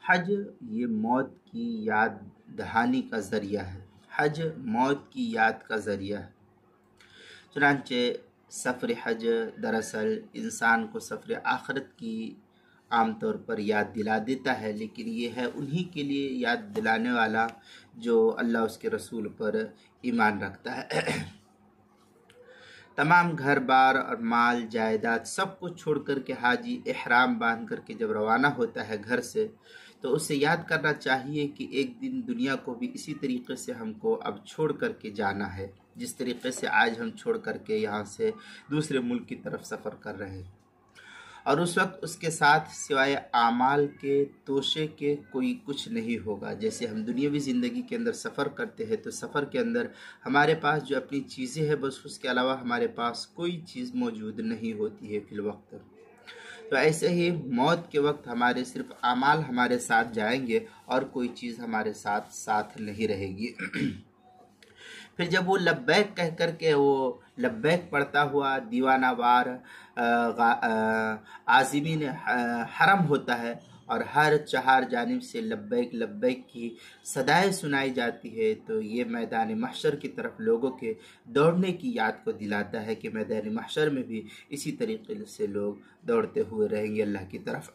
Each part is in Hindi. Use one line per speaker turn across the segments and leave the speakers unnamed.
हज ये मौत की याद दहानी का ज़रिया है। हज मौत की याद का ज़रिया है। चुनांचे सफ़र हज दरअसल इंसान को सफ़र आखिरत की आम तौर पर याद दिला देता है, लेकिन ये है उन्हीं के लिए याद दिलाने वाला जो अल्लाह उसके रसूल पर ईमान रखता है। तमाम घर बार और माल जायदाद सब कुछ छोड़ कर के हाजी इहराम बांध करके जब रवाना होता है घर से, तो उसे याद करना चाहिए कि एक दिन दुनिया को भी इसी तरीके से हमको अब छोड़ करके जाना है, जिस तरीके से आज हम छोड़ करके यहाँ से दूसरे मुल्क की तरफ सफ़र कर रहे हैं। और उस वक्त उसके साथ सिवाय आमाल के तोशे के कोई कुछ नहीं होगा। जैसे हम दुनियावी ज़िंदगी के अंदर सफ़र करते हैं तो सफ़र के अंदर हमारे पास जो अपनी चीज़ें हैं बस उसके अलावा हमारे पास कोई चीज़ मौजूद नहीं होती है फिल वक्त। तो ऐसे ही मौत के वक्त हमारे सिर्फ आमाल हमारे साथ जाएंगे और कोई चीज़ हमारे साथ साथ नहीं रहेगी। फिर जब वो लब्बैक कह कर के वो लब्बैक पढ़ता हुआ दीवाना वार आज़िमीन हरम होता है और हर चहार जानिब से लब्बैक लब्बैक की सदाएं सुनाई जाती है, तो ये मैदान महशर की तरफ लोगों के दौड़ने की याद को दिलाता है कि मैदान महशर में भी इसी तरीके से लोग दौड़ते हुए रहेंगे अल्लाह की तरफ।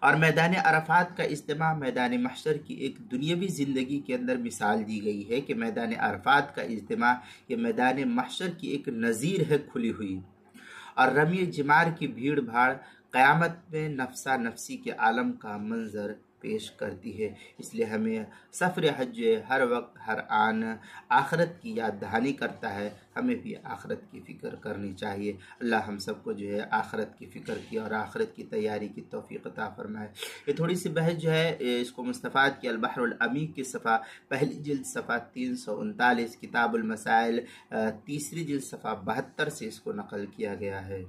और मैदान अरफात का इज्तिमा मैदान महशर की एक दुनियावी ज़िंदगी के अंदर मिसाल दी गई है कि मैदान अरफात का इज्तिमा ये मैदान महशर की एक नज़ीर है खुली हुई। और रमी जिमार की भीड़ भाड़ क़यामत में नफसा नफसी के आलम का मंजर पेश करती है। इसलिए हमें सफ़र हज हर वक्त हर आन आखरत की याद दहानी करता है। हमें भी आखरत की फ़िक्र करनी चाहिए। अल्लाह हम सबको जो है आखरत की फ़िक्र की और आखरत की तैयारी की तौफ़ीक़ अता फ़रमाए। ये थोड़ी सी बहस जो है इसको मुस्तफ़ाद की अल-बहरुल अमीक की सफ़ा पहली जिल्द सफ़ा 339 किताबुल मसाइल तीसरी जिल्द सफ़ा 72 से इसको नकल किया गया है।